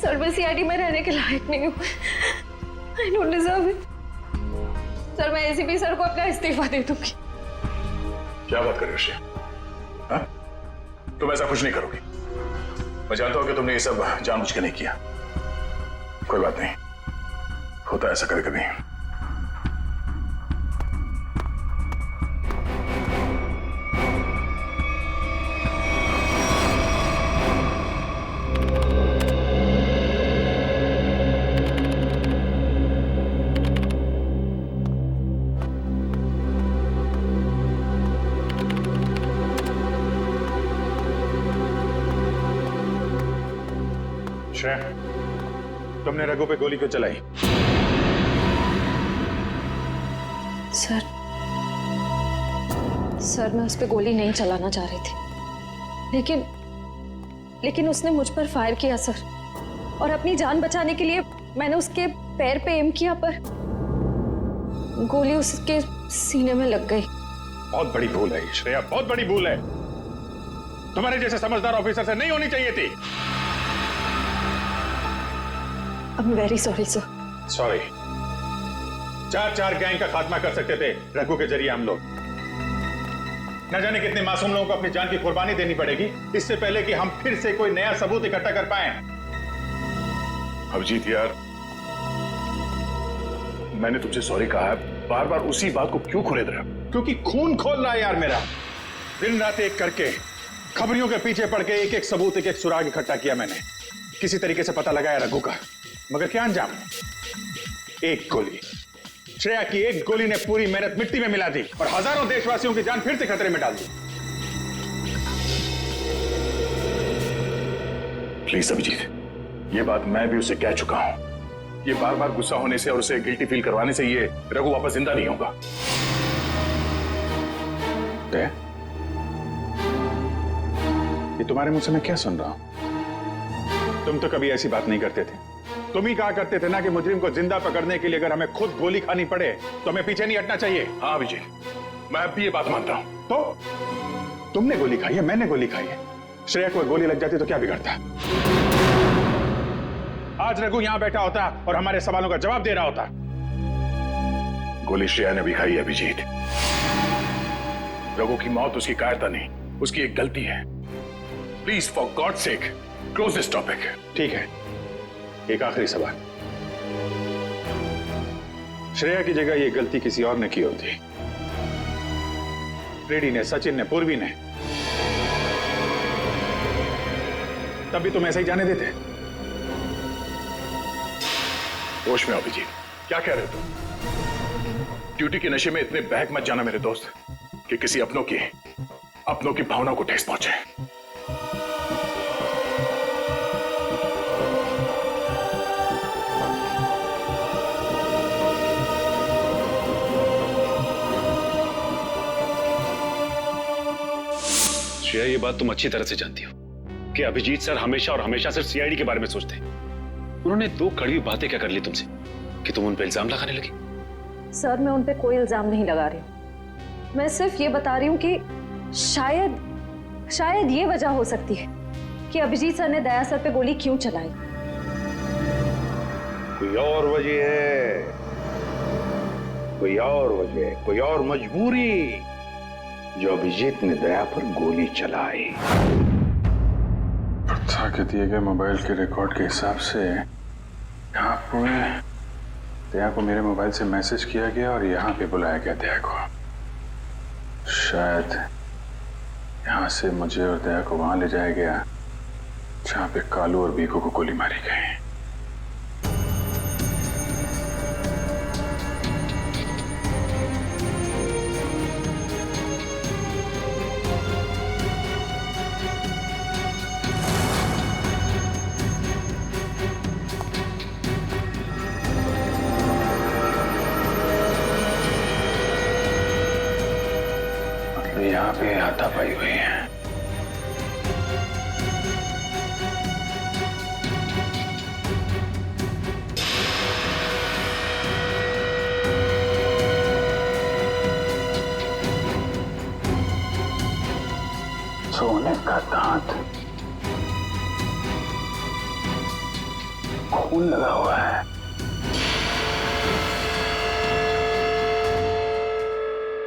Sir मैं CID में रहने के लायक नहीं हूँ। I don't deserve it. Sir मैं एसीपी सर को अपना इस्तीफा दे दूंगी। क्या बात कर रही हो श्रेया? हाँ? तुम ऐसा कुछ नहीं करोगी। मैं जानता हूं कि तुमने ये सब जानबूझ के नहीं किया। कोई बात नहीं, होता है ऐसा कभी कभी। श्रेया, तुमने रघु पे गोली क्यों चलाई? सर मैं उस पे गोली नहीं चलाना चाह रही थी, लेकिन उसने मुझ पर फायर किया सर, और अपनी जान बचाने के लिए मैंने उसके पैर पे एम किया, पर गोली उसके सीने में लग गई। बहुत बड़ी भूल है श्रेया, बहुत बड़ी भूल है। तुम्हारे जैसे समझदार ऑफिसर से नहीं होनी चाहिए थी। I am very sorry sir. Sorry. 4 gang का खात्मा कर सकते थे रघु के जरिए हम लोग। न जाने कितने मासूम लोगों को अपनी जान की कुर्बानी देनी पड़ेगी इससे पहले कि हम फिर से कोई नया सबूत इकट्ठा कर पाए। अभिजीत यार, मैंने तुमसे सॉरी कहा है, बार बार उसी बात को क्यों खोले रहे हो? क्योंकि खून खोल रहा है यार मेरा। दिन रात एक करके खबरियों के पीछे पड़ के एक सबूत, एक सुराग इकट्ठा किया मैंने। किसी तरीके से पता लगाया रघु का, मगर क्या अंजाम? एक गोली, श्रेया की एक गोली ने पूरी मेहनत मिट्टी में मिला दी और हजारों देशवासियों की जान फिर से खतरे में डाल दी। प्लीज अभिजीत, ये बात मैं भी उसे कह चुका हूं। ये बार बार गुस्सा होने से और उसे गिल्टी फील करवाने से ये रघु वापस जिंदा नहीं होगा। ये तुम्हारे मुंह से मैं क्या सुन रहा हूं? तुम तो कभी ऐसी बात नहीं करते थे। तुम ही कहा करते थे ना कि मुजरिम को जिंदा पकड़ने के लिए अगर हमें खुद गोली खानी पड़े तो हमें पीछे नहीं हटना चाहिए। हाँ अभिजीत, मैं अब भी ये बात मानता हूं। तो तुमने गोली खाई है, मैंने गोली खाई है। श्रेया को गोली लग जाती तो क्या बिगड़ता? आज रघु यहां बैठा होता और हमारे सवालों का जवाब दे रहा होता। गोली श्रेया ने भी खाई है अभिजीत। रघु की मौत उसकी कायरता नहीं, उसकी एक गलती है। Please for God sake close this topic. ठीक है, एक आखिरी सवाल। श्रेया की जगह ये गलती किसी और ने की होती, रेड्डी ने, सचिन ने, पूर्वी ने, तब भी तुम ऐसा ही जाने देते? होश में अभिजीत, क्या कह रहे हो तुम? ड्यूटी के नशे में इतने बहक मत जाना मेरे दोस्त कि किसी अपनों की भावना को ठेस पहुंचे। श्रेया, ये बात तुम अच्छी तरह से जानती हो कि अभिजीत सर हमेशा और हमेशा सिर्फ सीआईडी के बारे में सोचते हैं। उन्होंने 2 कड़वी बातें क्या कर ली तुमसे कि तुम उन पे इल्जाम लगाने लगी? सर मैं उन पे कोई इल्जाम नहीं लगा रही हूँ। मैं सिर्फ ये बता रही हूँ कि शायद ये वजह हो सकती है कि अभिजीत सर ने दया सर पे गोली क्यों चलाई। कोई और वजह है, कोई और वजह, कोई और मजबूरी जो अभिजीत ने दया पर गोली चलाई। प्रथा के दिए गए मोबाइल के रिकॉर्ड के हिसाब से यहाँ पर दया को मेरे मोबाइल से मैसेज किया गया और यहाँ पे बुलाया गया दया को। शायद यहाँ से मुझे और दया को वहां ले जाया गया जहाँ पे कालू और बीकू को गोली मारी गई। यहाँ पे हाथापाई हुई है। सोने का दांत खून लगा हुआ है।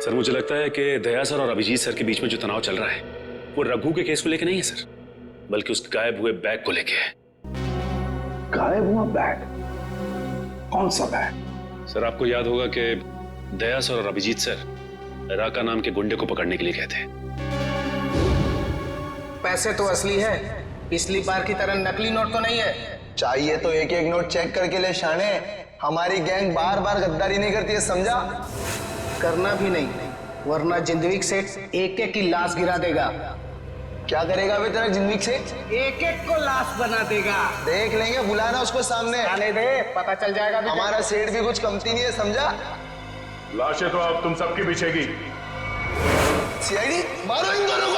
सर मुझे लगता है कि दया सर और अभिजीत सर के बीच में जो तनाव चल रहा है वो रघु के केस को लेके नहीं है सर, बल्कि उस गायब हुए बैग को लेके है। गायब हुआ बैग? कौन सा बैग? सर आपको याद होगा कि दया सर और अभिजीत सर राका नाम के गुंडे को पकड़ने के लिए गए थे। पैसे तो असली है, पिछली बार की तरह नकली नोट तो नहीं है। चाहिए तो एक एक नोट चेक करके ले शाने। हमारी गैंग बार बार गद्दारी नहीं करती है, समझा? करना भी नहीं, वरना जिंदगी सेठ एक एक की लाश गिरा देगा। क्या करेगा बे तेरा जिंदगी से? एक एक को लाश बना देगा। देख लेंगे, बुलाना उसको सामने। आने दे, पता चल जाएगा। हमारा सेठ भी कुछ कमती नहीं है, समझा? लाशें तो अब तुम सबके पीछेगी। सीआईडी मारो इन दोनों को।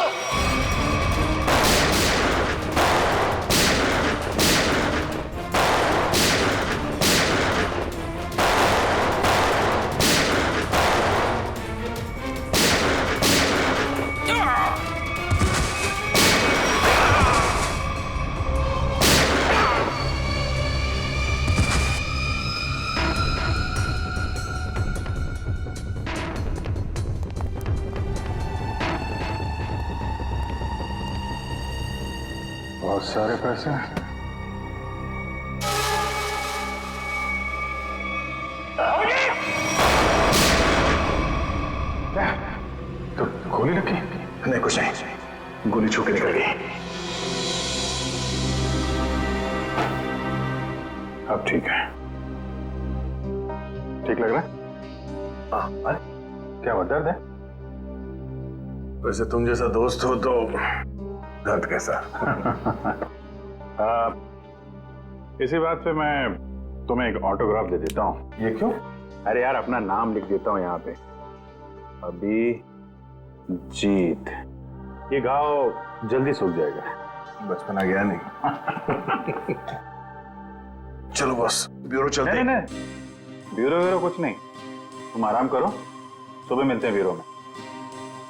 बहुत सारे पैसे। क्या? तो गोली लगी? नहीं कुछ नहीं, गोली छू के निकल गई। अब ठीक है। ठीक लग रहा है? हाँ, अरे क्या हुआ, दर्द है? वैसे तुम जैसा दोस्त हो तो दर्द कैसा? इसी बात पे मैं तुम्हें एक ऑटोग्राफ दे देता हूँ। ये क्यों? अरे यार, अपना नाम लिख देता हूँ यहाँ पे, अभिजीत। ये घाव जल्दी सूख जाएगा। बचपना गया नहीं। चलो बॉस, ब्यूरो चलते हैं। नहीं, ब्यूरो कुछ नहीं, तुम आराम करो, सुबह मिलते हैं ब्यूरो में।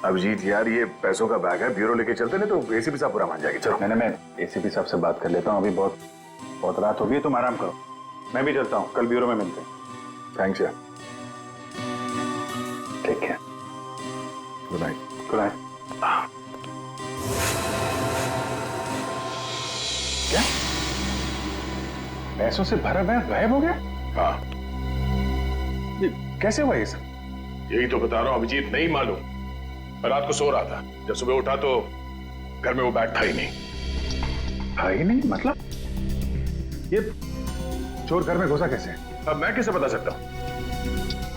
अभिजीत यार, ये पैसों का बैग है, ब्यूरो लेके चलते नहीं तो एसीपी साहब पूरा मान जाएंगे। चलो। नहीं, मैं एसीपी साहब से बात कर लेता हूँ, अभी बहुत रात हो गई, तुम आराम करो, मैं भी चलता हूँ, कल ब्यूरो में मिलते हैं। थैंक्स यार। ठीक है, गुड नाइट। Good night. क्या पैसों से भरा बैग गायब हो गया? हाँ, ये कैसे हुआ ये सब? यही तो बता रहा हूँ अभिजीत, नहीं मालूम। मैं रात को सो रहा था, जब सुबह उठा तो घर में वो बैग था ही नहीं। था ही नहीं मतलब? ये चोर घर में घुसा कैसे? अब मैं कैसे बता सकता हूँ?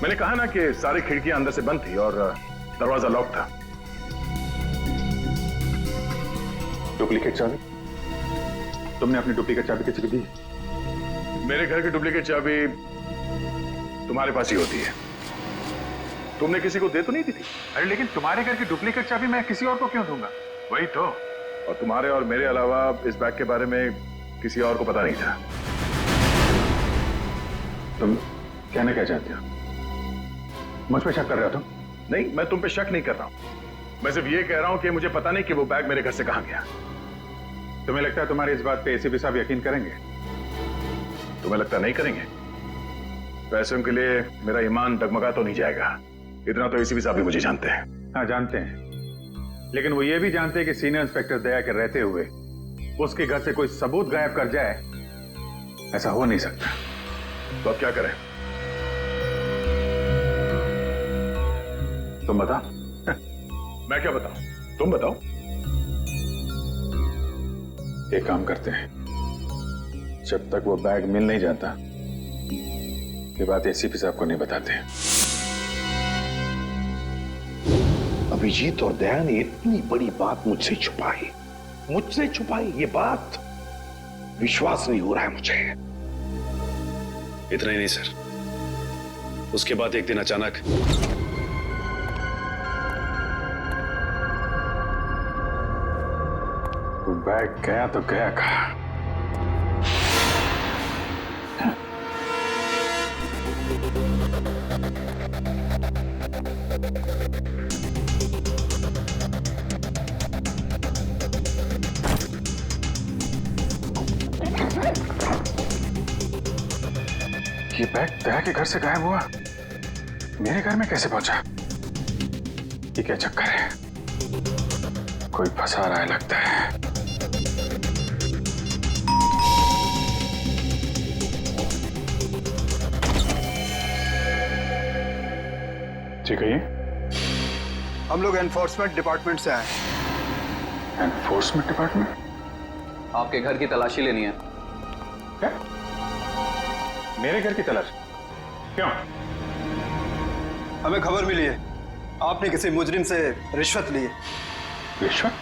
मैंने कहा ना कि सारी खिड़कियां अंदर से बंद थी और दरवाजा लॉक था। डुप्लीकेट चाबी? तुमने अपनी डुप्लीकेट चाबी किसी को दी? मेरे घर की डुप्लीकेट चाबी तुम्हारे पास ही होती है, तुमने किसी को दे तो नहीं दी थी? अरे लेकिन तुम्हारे घर की डुप्लीकेट चाबी मैं किसी और को क्यों दूंगा? वही तो, और तुम्हारे और मेरे अलावा इस बैग के बारे में किसी और को पता नहीं था। तुम कहना क्या चाहते हो? मुझ पे शक कर रहे हो तुम? नहीं, मैं तुम पे शक नहीं कर रहा हूं, मैं सिर्फ ये कह रहा हूं कि मुझे पता नहीं कि वो बैग मेरे घर से कहां गया। तुम्हें लगता है तुम्हारी इस बात पे एसीपी साहब यकीन करेंगे? तुम्हें लगता नहीं करेंगे? पैसों के लिए मेरा ईमान डगमगा तो नहीं जाएगा, इतना तो एसीपी साहब भी मुझे जानते हैं। हाँ जानते हैं, लेकिन वो ये भी जानते हैं कि सीनियर इंस्पेक्टर दया के रहते हुए उसके घर से कोई सबूत गायब कर जाए, ऐसा हो नहीं सकता। तो अब क्या करें? तुम बताओ। मैं क्या बताऊं, तुम बताओ। एक काम करते हैं, जब तक वो बैग मिल नहीं जाता ये बात एसीपी साहब को नहीं बताते। अभिजीत और दया ने इतनी बड़ी बात मुझसे छुपाई, ये बात विश्वास नहीं हो रहा है मुझे। इतना ही नहीं सर, उसके बाद एक दिन अचानक बैग गया तो गया कहाँ? ये बैग दया के घर से गायब हुआ, मेरे घर में कैसे पहुंचा? ये क्या चक्कर है? कोई फंसा रहा है लगता है। ठीक है, ये हम लोग एनफोर्समेंट डिपार्टमेंट से आए हैं। Enforcement department? आपके घर की तलाशी लेनी है। क्या? मेरे घर की तलाश? क्यों? हमें खबर मिली है आपने किसी मुजरिम से रिश्वत ली है। रिश्वत?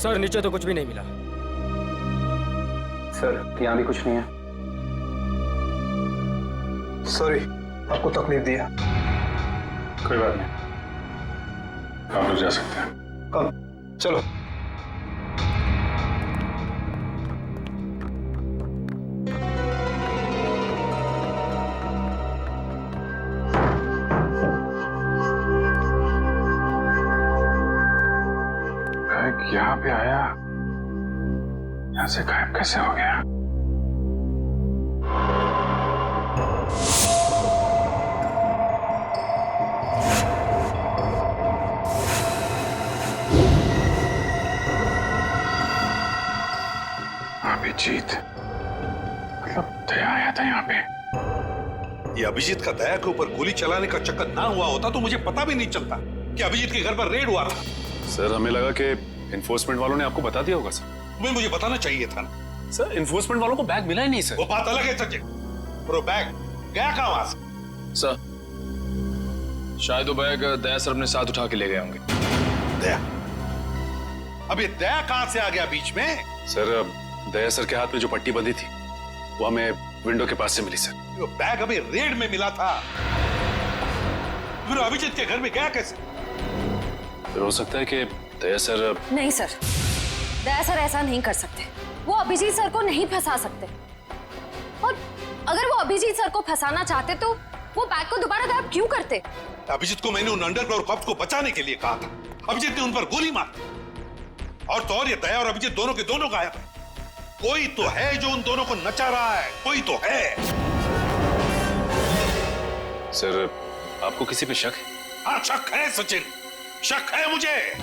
सर नीचे तो कुछ भी नहीं मिला। सर यहाँ भी कुछ नहीं है। सॉरी आपको तकलीफ दिया। कोई बात नहीं, आप लोग जा सकते हैं। कब? चलो। बैग यहाँ पे आया, यहाँ से गायब कैसे हो गया? अभिजीत, मतलब दया आया था यहाँ पे। ये अभिजीत का दया के ऊपर गोली चलाने का चक्कर ना हुआ होता तो मुझे पता भी नहीं चलता कि अभिजीत के घर पर रेड हुआ था। सर हमें लगा कि एनफोर्समेंट वालों ने आपको बता दिया होगा सर। तुम्हें मुझे बताना चाहिए था ना। सर एनफोर्समेंट वालों को बैग मिला ही नहीं सर। वो बात अलग है सचिन, पर वो बैग गया कहाँ वहां से? सर शायद वो बैग दया सर अपने साथ उठा के ले गए होंगे। दया? अब ये दया कहां से आ गया बीच में? सर दया सर के हाथ में जो पट्टी बंधी थी वो हमें विंडो के पास से मिली सर। वो बैग अभी रेड में मिला था, फिर अभिजीत के घर में गया कैसे? फिर हो सकता है कि दया सर। नहीं सर, दया सर ऐसा नहीं कर सकते। वो अभिजीत सर को नहीं फंसा सकते, और अगर वो अभिजीत सर को फंसाना चाहते तो वो बैग को दोबारा गायब क्यों करते? अभिजीत को मैंने उन अंडरग्राउंड कॉप्स को बचाने के लिए कहा था, अभिजीत ने उन पर गोली मारी। और तो और ये दया और अभिजीत दोनों के दोनों गायब है। कोई तो है जो उन दोनों को नचा रहा है, कोई तो है। सर आपको किसी पे शक है? हाँ शक है सचिन, शक है मुझे।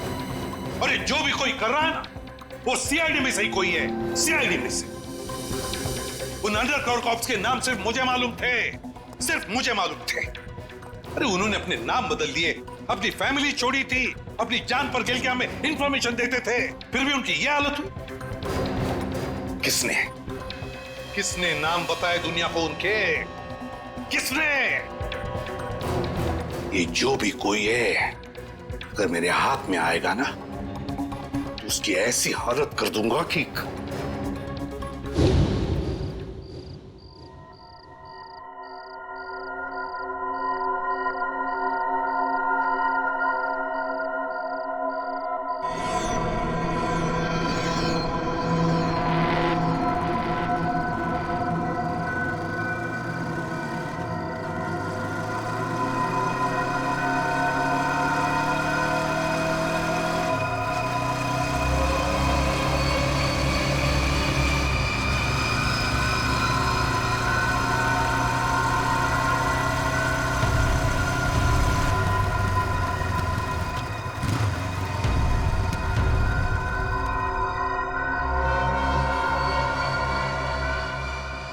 और ये जो भी कोई कर रहा है ना, वो सीआईडी में से ही कोई है, सीआईडी में से। उन अंडरग्राउंड कॉप्स के नाम सिर्फ मुझे मालूम थे, सिर्फ मुझे मालूम थे। अरे उन्होंने अपने नाम बदल लिए, अपनी फैमिली छोड़ी थी, अपनी जान पर खेल के हमें इंफॉर्मेशन देते थे, फिर भी उनकी यह हालत हुई। किसने किसने नाम बताए दुनिया को उनके? किसने? ये जो भी कोई है अगर मेरे हाथ में आएगा ना तो उसकी ऐसी हालत कर दूंगा कि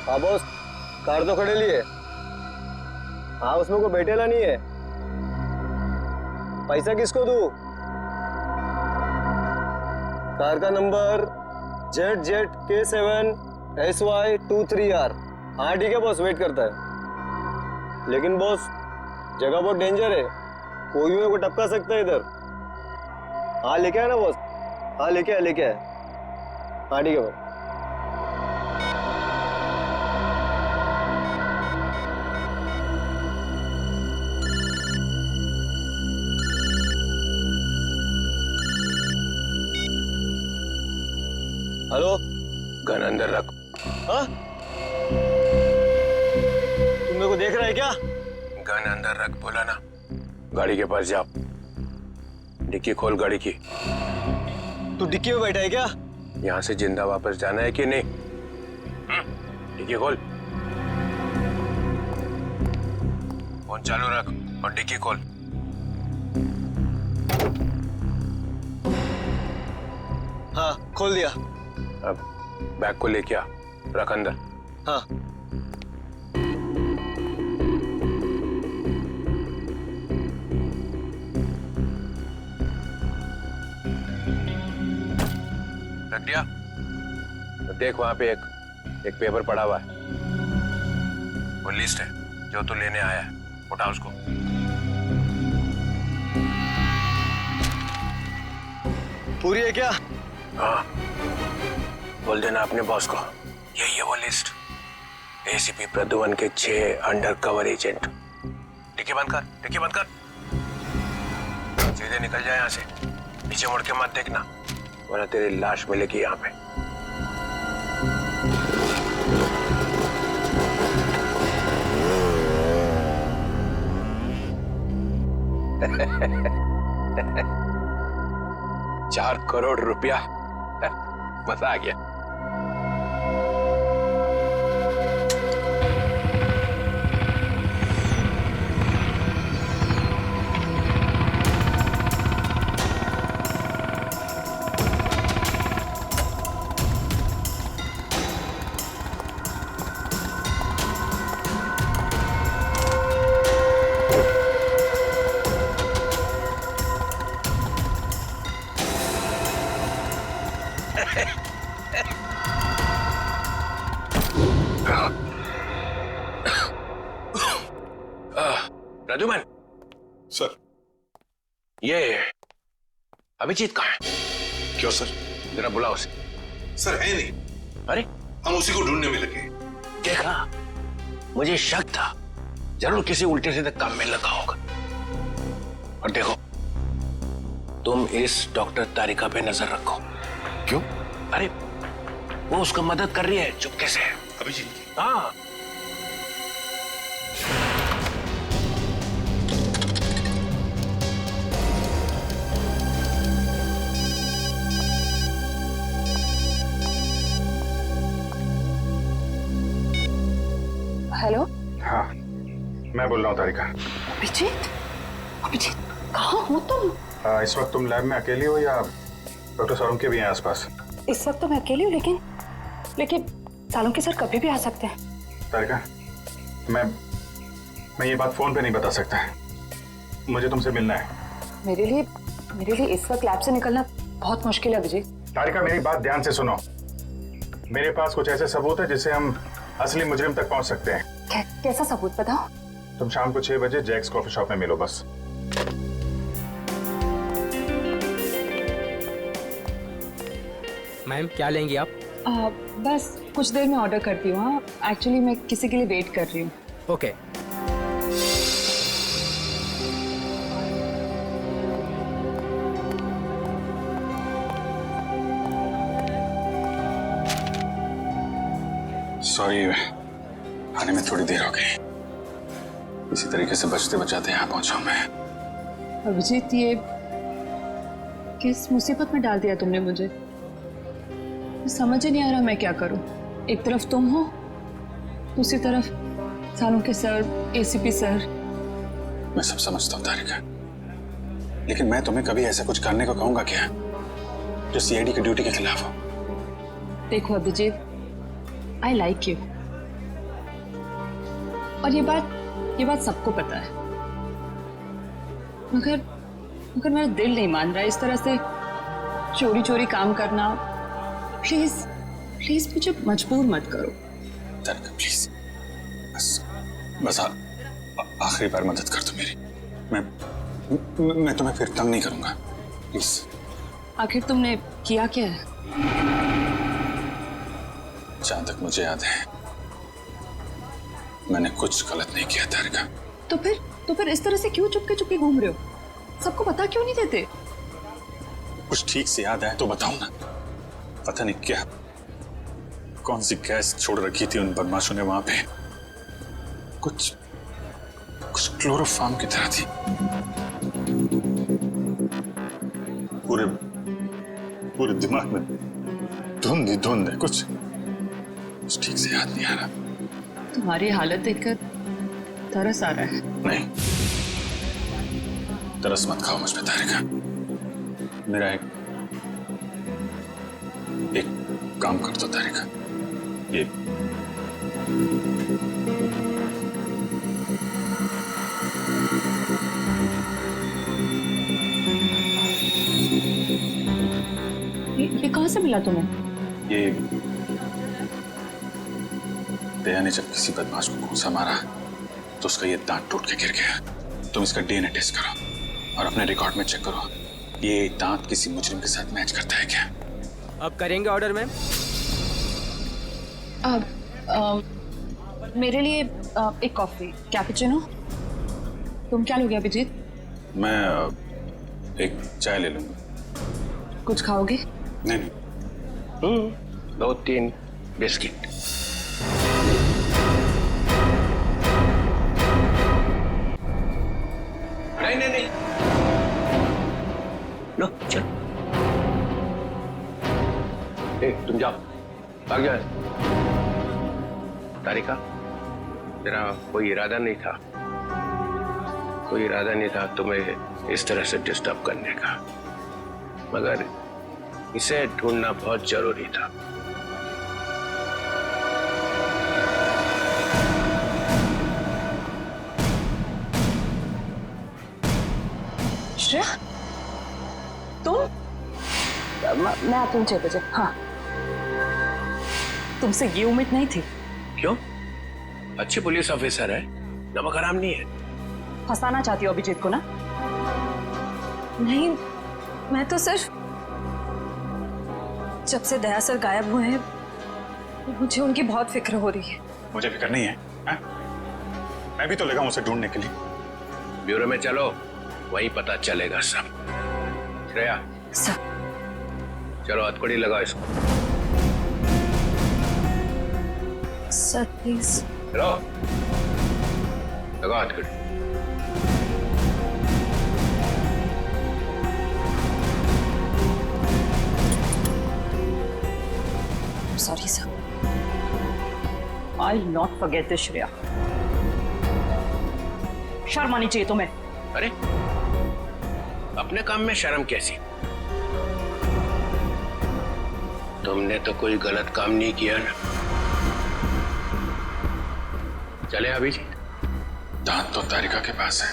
हाँ बॉस, कार तो खड़े लिए। हाँ उसमें कोई बैठेला नहीं है। पैसा किसको दूं? कार का नंबर ZZK7SY23R। हाँ ठीक है बॉस, वेट करता है। लेकिन बॉस जगह बहुत डेंजर है, कोई भी मेरे को टपका सकता है इधर। हाँ लेके आया ना बॉस? हाँ लेके आया। हाँ ठीक है बॉस। हेलो, गन अंदर रख। हाँ? तुम मेरे को देख रहा है क्या? गन अंदर रख बोला ना। गाड़ी के पास जाओ, डिक्की खोल गाड़ी की। तू डिक्की में बैठा है क्या? यहाँ से जिंदा वापस जाना है कि नहीं? डिक्की खोल, फोन चालू रख और डिक्की खोल। हाँ, खोल दिया। अब बैग को लेके आ, रख अंदर। हाँ। रख दिया? तो देख वहां पे एक पेपर पड़ा हुआ है, वो लिस्ट है जो तू लेने आया है, उठा उसको। पूरी है क्या? हाँ, बोल देना अपने बॉस को यही है वो लिस्ट। एसीपी प्रद्युमन के 6 अंडर कवर एजेंट। डिक्की बंद कर, डिक्की बंद कर। सीधे निकल जाए यहाँ से, पीछे मुड़ के मत देखना वरना तेरी लाश मिलेगी यहाँ पे। ₹4 करोड़ मजा आ गया। प्रद्युमन सर, ये अभिजीत कहाँ है? क्यों सर? जरा बुलाओ उसे। सर है नहीं। अरे हम उसी को ढूंढने में लगे। देखा, मुझे शक था जरूर किसी उल्टे सीधे काम में लगा होगा। और देखो, तुम इस डॉक्टर तारिका पे नजर रखो। क्यों? अरे वो उसका मदद कर रही है चुपके से। अभिजीत की? हाँ। हेलो। हाँ, मैं बोल रहा हूँ तारिका। अभिजीत, अभिजीत कहाँ हो तुम? इस वक्त तुम लैब में अकेली हो या डॉक्टर सालुंके भी हैं आसपास? इस वक्त तो मैं अकेली हूँ, लेकिन सालुंके सर कभी भी आ सकते हैं। तारिका, मैं ये बात फोन पे नहीं बता सकता। मुझे तुमसे मिलना है। मेरे लिए इस वक्त लैब से निकलना बहुत मुश्किल है अभिजीत। तारिका, मेरी बात ध्यान से सुनो। मेरे पास कुछ ऐसे सबूत है जिससे हम असली मुजरिम तक पहुंच सकते हैं। कैसा सबूत बताओ? तुम शाम को 6 बजे जैक्स कॉफी शॉप में मिलो बस। मैम क्या लेंगी आप? बस कुछ देर में ऑर्डर करती हूँ। हाँ, एक्चुअली मैं किसी के लिए वेट कर रही हूँ। ओके। सॉरी, आने में थोड़ी देर हो गई। इसी तरीके से बचते बचाते यहाँ पहुंचा मैं। अभिजीत, ये किस मुसीबत में डाल दिया तुमने मुझे? समझ ही नहीं आ रहा मैं क्या करूं। एक तरफ तुम हो, दूसरी तरफ सालुंके सर, एसीपी सर। मैं सब समझता हूँ तारिका, लेकिन मैं तुम्हें कभी ऐसा कुछ करने को कहूंगा क्या जो सीआईडी की ड्यूटी के खिलाफ हो? देखो अभिजीत, आई लाइक यू, और ये बात सबको पता है, मगर मेरा दिल नहीं मान रहा इस तरह से चोरी चोरी काम करना। प्लीज मुझे मजबूर मत करो। तारिका प्लीज, बस आखिरी बार मदद कर दो मेरी। मैं तुम्हें फिर तंग नहीं करूंगा, प्लीज। आखिर तुमने किया क्या है? जहां तक मुझे याद है मैंने कुछ गलत नहीं किया तारिका। तो फिर इस तरह से क्यों चुपके घूम रहे हो? सबको पता क्यों नहीं देते? कुछ ठीक से याद है तो बताओ ना। पता नहीं क्या कौन सी गैस छोड़ रखी थी उन बदमाशों ने वहां पे। कुछ क्लोरोफॉर्म की तरह थी। पूरे दिमाग में धुंध है। कुछ ठीक से याद नहीं आ रहा। तुम्हारी हालत देखकर तरस आ रहा है। नहीं, तरस मत खाओ मुझ पे तारिका। मेरा एक काम कर दो तारिका। ये कहां से मिला तुम्हें? ये दया ने जब किसी बदमाश को घूंसा मारा तो उसका ये दांत टूट के गिर गया। तुम इसका डीएनए टेस्ट करो और अपने रिकॉर्ड में चेक करो ये दांत किसी मुजरिम के साथ मैच करता है क्या। अब करेंगे ऑर्डर मैम? मेरे लिए एक कॉफी कैपुचिनो। तुम क्या लोगे अभिजीत? मैं एक चाय ले लूंगा। कुछ खाओगे? नहीं। 2-3 बिस्किट। नहीं लो चल। तुम जाओ, भाग जाओ। तारिका, तेरा कोई इरादा नहीं था तुम्हें इस तरह से डिस्टर्ब करने का, मगर इसे ढूंढना बहुत जरूरी था। श्रेया, तुम? मैं आती हूँ 6 बजे। हाँ, तुमसे ये उम्मीद नहीं थी। क्यों? अच्छी पुलिस ऑफिसर है, नमक हराम नहीं है। फंसाना चाहती हो अभिजीत को ना? नहीं, मैं तो सिर्फ जब से दया सर गायब हुए हैं मुझे उनकी बहुत फिक्र हो रही है। मुझे फिक्र नहीं है, है? मैं भी तो लगा हूं उसे ढूंढने के लिए। ब्यूरो में चलो, वही पता चलेगा सब। श्रेया सर, चलो हथकड़ी लगाओ इसको। Sir please. चलो लगाओ हथकड़ी। Sorry sir. I'll not forget this, Shreya. शर्म आनी चाहिए तुम्हें। अरे अपने काम में शर्म कैसी? तुमने तो कोई गलत काम नहीं किया ना। चले अभिजीत। दांत तो तारिका के पास है।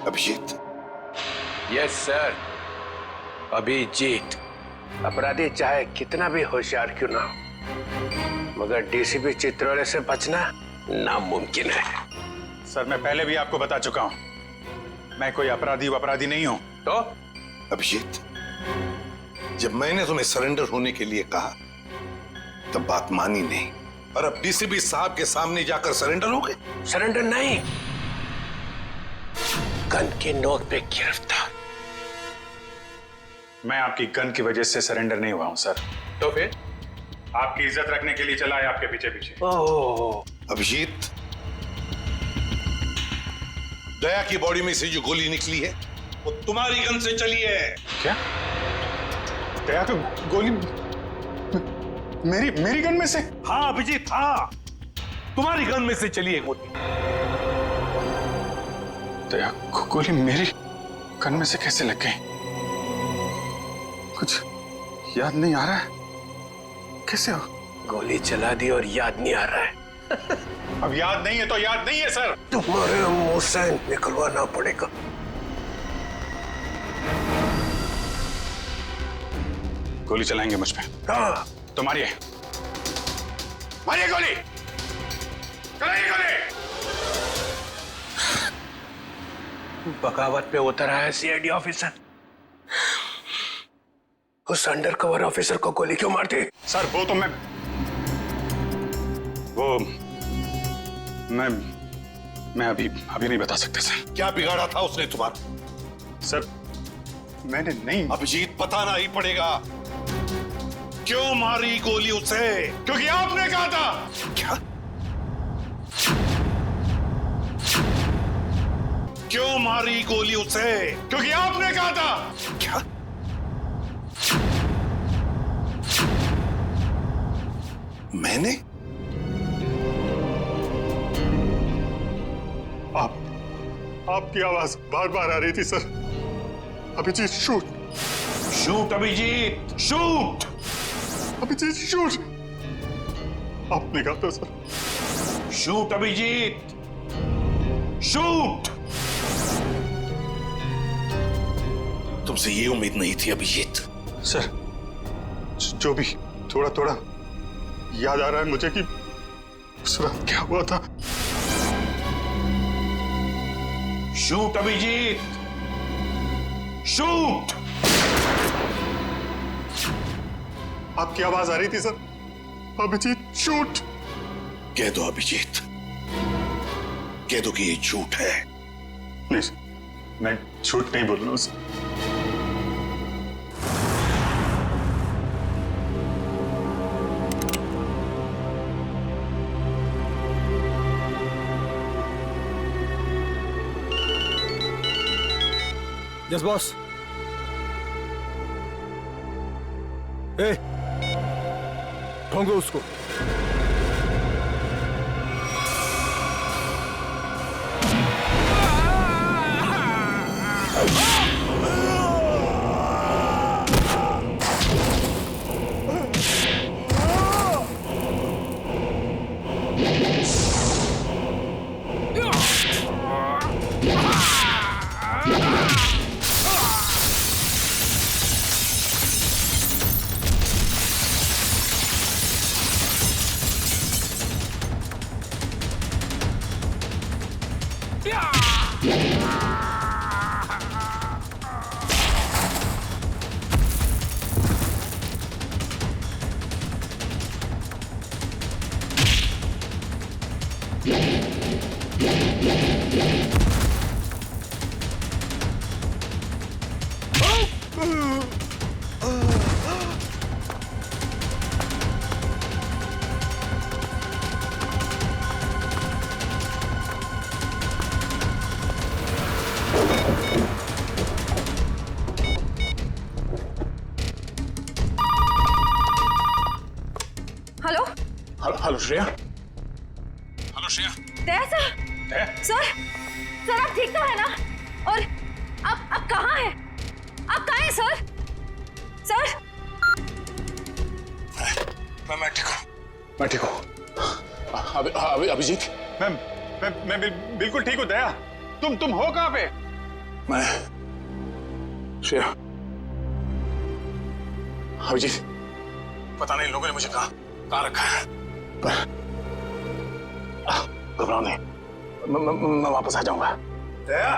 अभिजीत। Yes sir, Abhijeet. अपराधी चाहे कितना भी होशियार क्यों ना हो, मगर डीसीपी चित्रोले से बचना नामुमकिन है। सर, मैं पहले भी आपको बता चुका हूं, मैं कोई अपराधी नहीं हूं। तो अभिजीत, जब मैंने तुम्हें सरेंडर होने के लिए कहा तब बात मानी नहीं, और अब डीसीपी साहब के सामने जाकर सरेंडर हो गए। सरेंडर नहीं, गन के नोक पे गिरफ्तार। मैं आपकी गन की वजह से सरेंडर नहीं हुआ हूं सर। तो फिर? आपकी इज्जत रखने के लिए चला है आपके पीछे। ओह अभिजीत, दया की बॉडी में से जो गोली निकली है वो तुम्हारी गन से चली है। क्या? दया तो गोली मेरी गन में से? हाँ अभिजीत, हाँ, तुम्हारी गन में से चली है गोली। दया को गोली मेरी गन में से कैसे लग गई? कुछ याद नहीं आ रहा है। कैसे हो? गोली चला दी और याद नहीं आ रहा है। अब याद नहीं है तो याद नहीं है सर। तुम्हारे मुंह से निकलवाना पड़ेगा। गोली चलाएंगे मुझ पे? हाँ। तो मारिए गोली, चलाइए गोली। बगावत पे उतर आया सीआईडी ऑफिसर। उस अंडरकवर ऑफिसर को गोली क्यों मारती? सर वो तो मैं अभी नहीं बता सकता सर। क्या बिगाड़ा था उसने तुम्हारा? सर मैंने नहीं। अभिजीत बताना ही पड़ेगा। क्यों मारी गोली उसे? क्योंकि आपने कहा था। क्या? क्यों मारी गोली उसे? क्योंकि आपने कहा था। क्या? मैंने? आपकी आवाज बार बार आ रही थी sir. Abhijit shoot. Shoot Abhijit, shoot. Abhijit shoot. आपने कहा था सर। Shoot Abhijit, shoot. तुमसे ये उम्मीद नहीं थी अभिजीत। सर जो भी थोड़ा थोड़ा याद आ रहा है मुझे कि उस रात क्या हुआ था। Shoot Abhijit, shoot. आपकी आवाज आ रही थी सर। अभिजीत शूट। कह दो अभिजीत, कह दो कि ये झूठ है। नहीं सर, मैं झूठ नहीं बोल रहा हूं सर। Yes boss. ठोंको उसको। Hello Shreya. Hello Shreya. Daya sir. Sir आप ठीक तो है ना? और आप कहाँ हैं? आप कहाँ हैं सर? सर मैं ठीक हूँ। मैं ठीक हूँ। अभिजीत। मैं बिल्कुल ठीक हूँ। दया तुम हो कहाँ पे? मैं श्रेया। अभिजीत पता नहीं लोगों ने मुझे कहाँ रखा है, पर घबराओ नहीं, मैं वापस आ जाऊंगा। दया,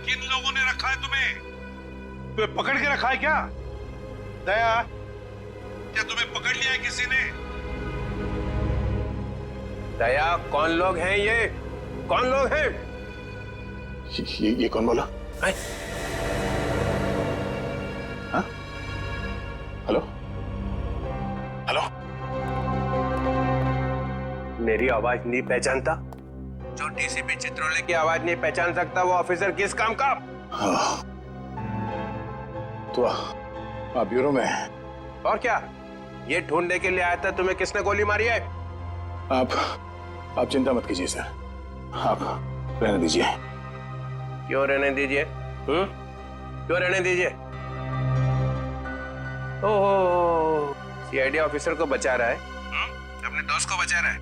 किन लोगों ने रखा है तुम्हें? तुम्हें पकड़ के रखा है क्या? दया, क्या तुम्हें पकड़ लिया है किसी ने? दया कौन लोग हैं ये? कौन लोग हैं? ये कौन बोला? हाँ? हेलो? हेलो? मेरी आवाज नहीं पहचानता? जो डीसीपी चित्रोले की आवाज नहीं पहचान सकता वो ऑफिसर किस काम का? हाँ। तो आप ब्यूरो में हैं? और क्या? ये ढूंढने के लिए आया था तुम्हें किसने गोली मारी है? आप चिंता मत कीजिए सर, आप रहने दीजिए। क्यों रहने दीजिए? क्यों रहने दीजिए? ओहो, सीआईडी ऑफिसर को बचा रहा है, अपने दोस्त को बचा रहा है।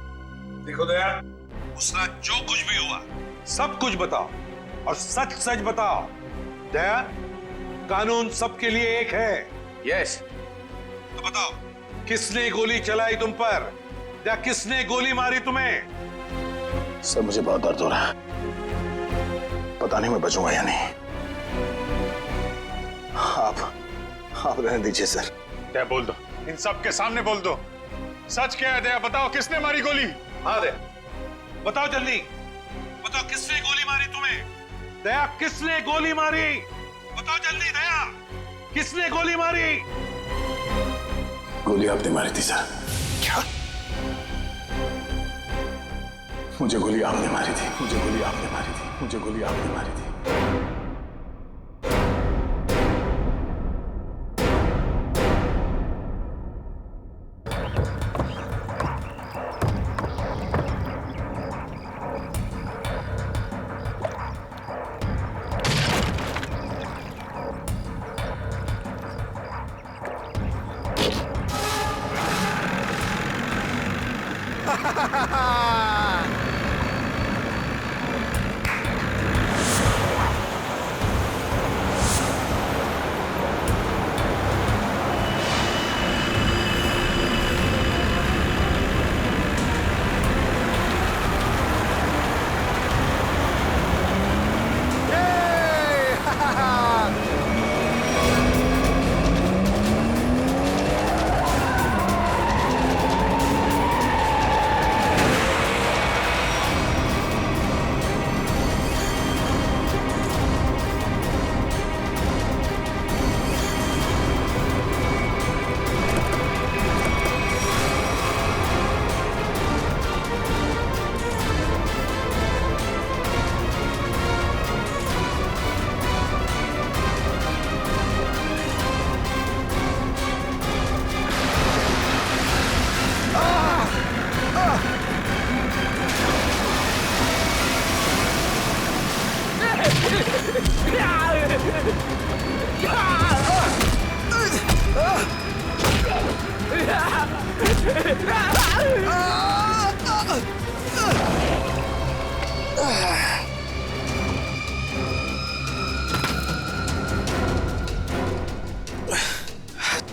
देखो दया, उस रात जो कुछ भी हुआ सब कुछ बताओ और सच सच बताओ। दया, कानून सबके लिए एक है। यस। तो बताओ, किसने गोली चलाई तुम पर या किसने गोली मारी तुम्हें? सर मुझे बहुत दर्द हो रहा है, पता नहीं मैं बचूंगा या नहीं। आप रहने दीजिए सर। क्या बोल दो, इन सब के सामने बोल दो। सच क्या है दया, बताओ किसने मारी गोली? हाँ दे, बताओ जल्दी, बताओ किसने गोली मारी तुम्हें? दया, किसने गोली मारी? बताओ जल्दी दया, किसने गोली मारी? गोली आपने मारी थी सर। क्या? मुझे गोली आपने मारी थी, मुझे गोली आपने मारी थी, मुझे गोली आपने मारी थी।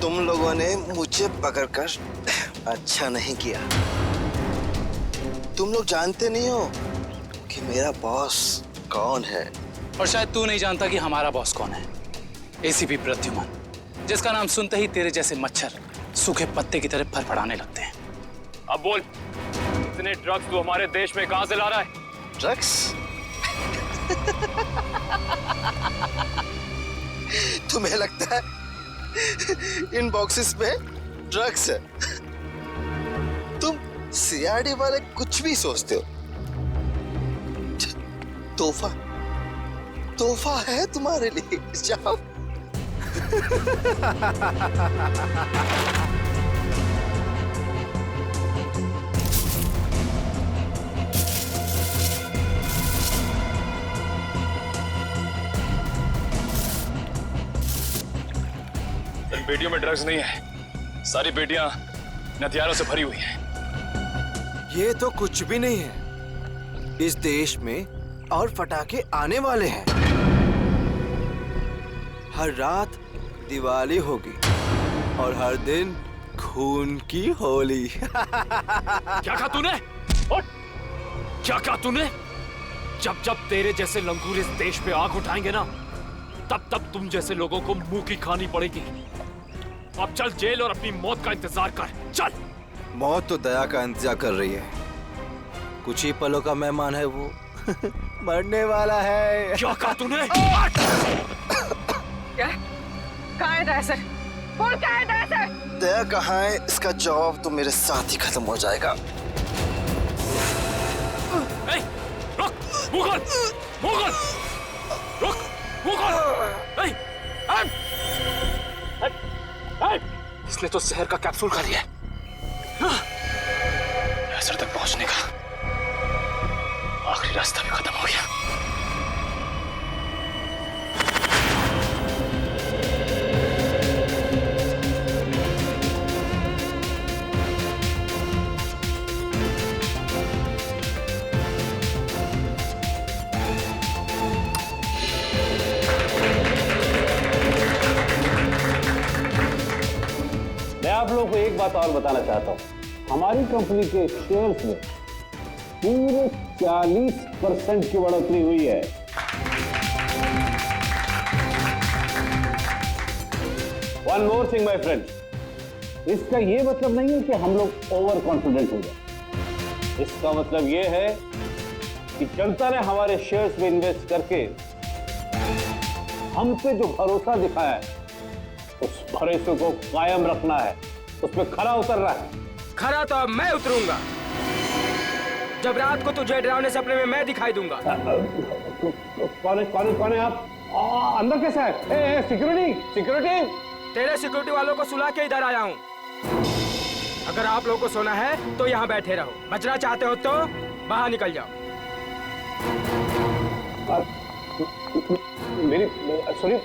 तुम लोगों ने मुझे पकड़कर अच्छा नहीं किया। तुम लोग जानते नहीं हो कि मेरा बॉस कौन है। और शायद तू नहीं जानता कि हमारा बॉस कौन है। एसीपी प्रद्युमन, जिसका नाम सुनते ही तेरे जैसे मच्छर सूखे पत्ते की तरह फड़फड़ाने लगते हैं। अब बोल, इतने ड्रग्स तू हमारे देश में कहां से ला रहा है? ड्रग्स? तुम्हें लगता है इन बॉक्सेस में ड्रग्स है? तुम सीआईडी वाले कुछ भी सोचते हो। तोहफा तोहफा है तुम्हारे लिए, जाओ। इन पेटियों में ड्रग्स नहीं है, सारी पेटियां हथियारों से भरी हुई हैं। ये तो कुछ भी नहीं है। इस देश में और पटाखे आने वाले हैं। हर रात दिवाली होगी और हर दिन खून की होली। क्या कहा तूने? क्या कहा तूने? जब जब तेरे जैसे लंगूर इस देश पे आग उठाएंगे ना, तब तब तुम जैसे लोगों को मुंह की खानी पड़ेगी। अब चल जेल और अपनी मौत का इंतजार कर, चल। मौत तो दया का इंतजार कर रही है। कुछ ही पलों का मेहमान है वो। मरने वाला है। क्या कहा तूने? क्या? कहाँ है दया सर? बोल, कहाँ है दया सर? दया कहाँ है, इसका जवाब तो मेरे साथ ही खत्म हो जाएगा। रुक, मुगल, मुगल, रुक, मुगल। इसने तो शहर का कैप्सूल खा लिया है। असर तक पहुंचने का आखिरी रास्ता भी खत्म हो गया। मैं आप लोगों को एक बात और बताना चाहता हूं। हमारी कंपनी के शेयर्स में पूरे 40% की बढ़ोतरी हुई है। One more thing my friend, इसका ये मतलब नहीं है कि हम लोग ओवर कॉन्फिडेंट हो जाए। इसका मतलब ये है कि जनता ने हमारे शेयर्स में इन्वेस्ट करके हम पे जो भरोसा दिखाया है, उस भरोसे को कायम रखना है, उस पर खरा उतरना है। खरा तो अब मैं उतरूंगा, जब रात को तुझे डरावने सपने में मैं दिखाई दूंगा। कौन है आप? अंदर कैसे है? Security security. तेरे सिक्योरिटी वालों को सुला के इधर आया हूँ। अगर आप लोगों को सोना है तो यहाँ बैठे रहो, बचना चाहते हो तो बाहर निकल जाओ। मेरी सॉरी।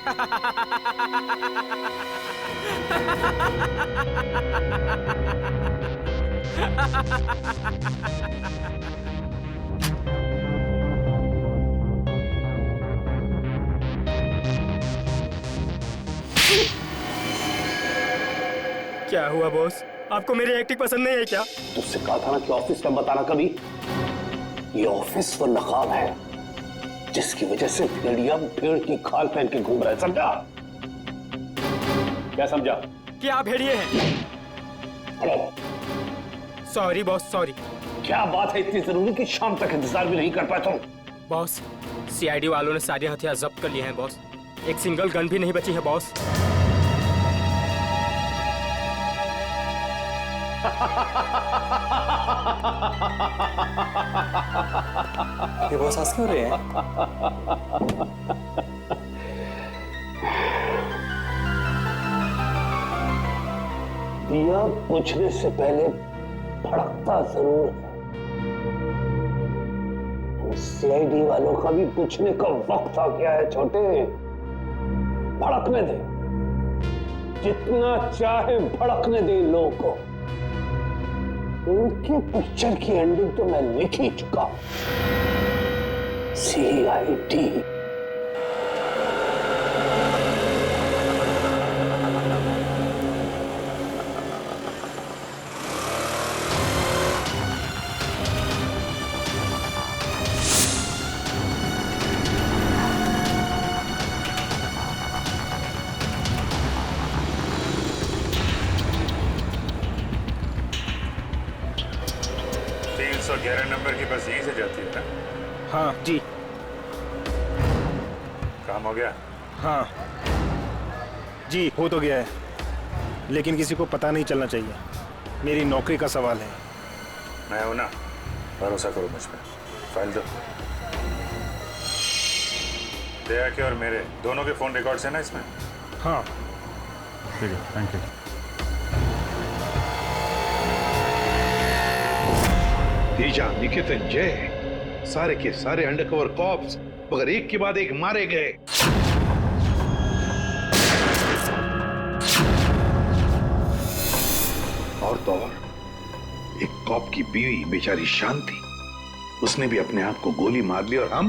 क्या हुआ बॉस, आपको मेरी एक्टिंग पसंद नहीं है क्या? तुझसे कहा था ना कि ऑफिस में बताना कभी। ये ऑफिस वो नकाब है जिसकी वजह से भेड़िया भेड़ की खाल पहन के घूम रहा है, समझा? क्या समझा? कि आप भेड़िए हैं। Sorry boss, sorry. क्या बात है इतनी जरूरी कि शाम तक इंतजार भी नहीं कर पाए तुम? बॉस, सीआईडी वालों ने सारे हथियार जब्त कर लिए हैं बॉस। एक सिंगल गन भी नहीं बची है बॉस। ये बॉस हंस क्यों रहे हैं? दिया बुझने से पहले भड़कता जरूर है। सीआईडी वालों का भी बुझने का वक्त आ गया है छोटे। भड़कने दे, जितना चाहे भड़कने दे लोगों को। उनके पिक्चर की एंडिंग तो मैं लिख ही चुका हूं। सीआईडी। नंबर की बस यहीं से जाती है ना? हाँ जी। काम हो गया? हाँ जी, हो तो गया है, लेकिन किसी को पता नहीं चलना चाहिए। मेरी नौकरी का सवाल है। मैं हूं ना, भरोसा करो मुझ पर। फाइल दो। दया के और मेरे दोनों के फोन रिकॉर्ड्स हैं ना इसमें? हाँ ठीक है, थैंक यू। तेजा, निकेतन, जय, सारे के सारे अंडरकवर कॉप्स मगर एक के बाद एक मारे गए। और तो और एक कॉप की बीवी बेचारी शांति, उसने भी अपने आप को गोली मार ली और हम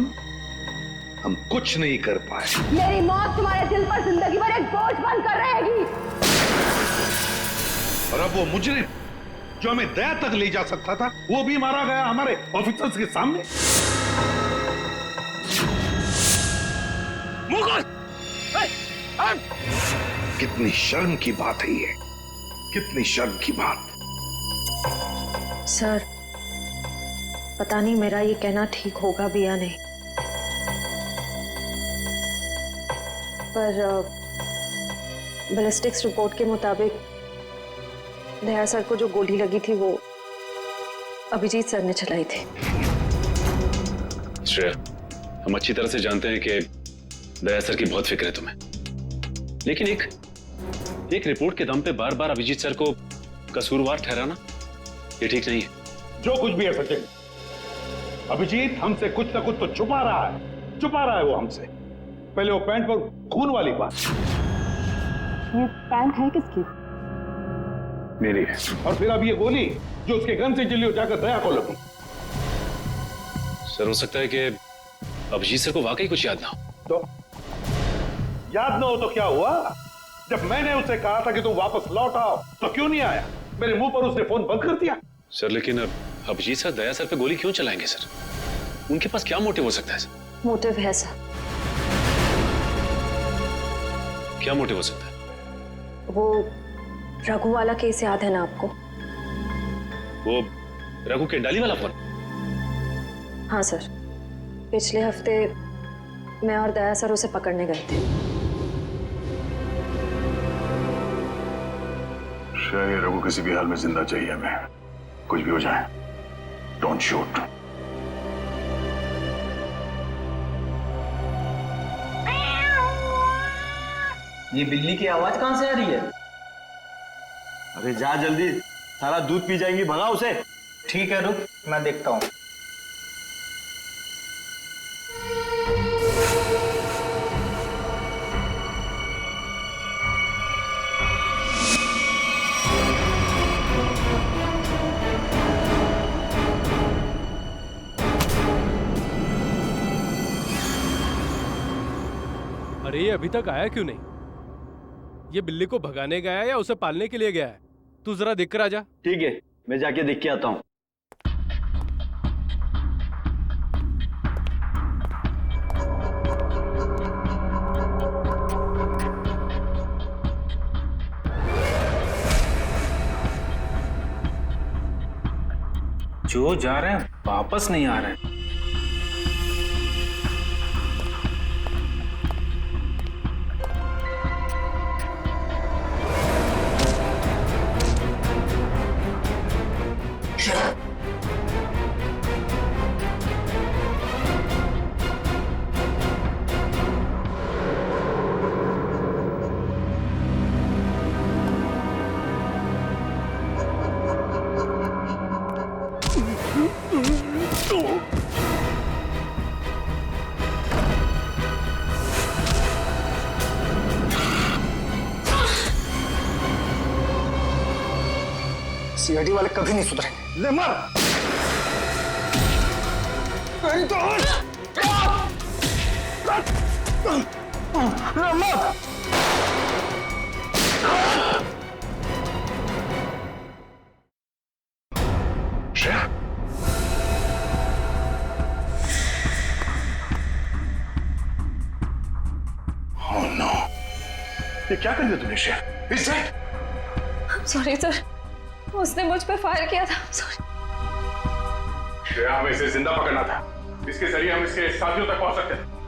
कुछ नहीं कर पाए। मेरी मौत तुम्हारे दिल पर जिंदगी भर एक बोझ बनकर रहेगी। और अब वो मुजरिम जो हमें दया तक ले जा सकता था, वो भी मारा गया हमारे ऑफिसर्स के सामने। कितनी शर्म की बात है ये, कितनी शर्म की बात। सर, पता नहीं मेरा ये कहना ठीक होगा भी या नहीं, पर बैलिस्टिक्स रिपोर्ट के मुताबिक दया सर को जो गोली लगी थी वो अभिजीत सर ने चलाई थी। श्रेया, हम अच्छी तरह से जानते हैं कि दया सर की बहुत फिक्र है तुम्हें, लेकिन एक रिपोर्ट के दम पे बार बार अभिजीत सर को कसूरवार ठहराना ये ठीक नहीं है। जो कुछ भी है सचिन, अभिजीत हमसे कुछ ना कुछ तो छुपा रहा है वो हमसे। पहले वो पैंट पर खून वाली बात। ये पैंट है किसकी? मेरी है। और फिर अब ये गोली जो उसके गन से चली हो जाकर दया को लगी। सर, हो सकता है कि अभिजीत सर को वाकई कुछ याद ना हो। तो याद ना हो तो क्या हुआ? जब मैंने उसे कहा था कि तुम वापस लौट आओ तो क्यों नहीं आया? मेरे मुंह पर उसने फोन बंद कर दिया। सर, लेकिन अभिजीत सर दया सर पे गोली क्यों चलाएंगे सर? उनके पास क्या मोटिव हो सकता है सर? मोटिव है सर। क्या मोटिव हो सकता है? वो रघु वाला केस याद है ना आपको? वो रघु के डाली वाला फोन? हाँ सर, पिछले हफ्ते मैं और दया सर उसे पकड़ने गए थे। शायद रघु किसी भी हाल में जिंदा चाहिए हमें, कुछ भी हो जाए। Don't shoot. ये बिल्ली की आवाज कहां से आ रही है? अरे जा जल्दी, सारा दूध पी जाएंगी, भगा उसे। ठीक है, रुक मैं देखता हूं। अरे ये अभी तक आया क्यों नहीं? ये बिल्ली को भगाने गया है या उसे पालने के लिए गया है? तू जरा देख कर आ जा। ठीक है, मैं जाके देख के आता हूं। जो जा रहे हैं वापस नहीं आ रहे हैं। सीआईडी वाले कभी नहीं सुधरेंगे। ले मर। Oh no! ये क्या कर दिया तुमने Shreya? Is that? Sorry sir, उसने मुझ पर फायर किया था। सॉरी। श्रेया, हमें इसे जिंदा पकड़ना था। इसके जरिए हम इसके साथियों तक पहुंच सकते थे।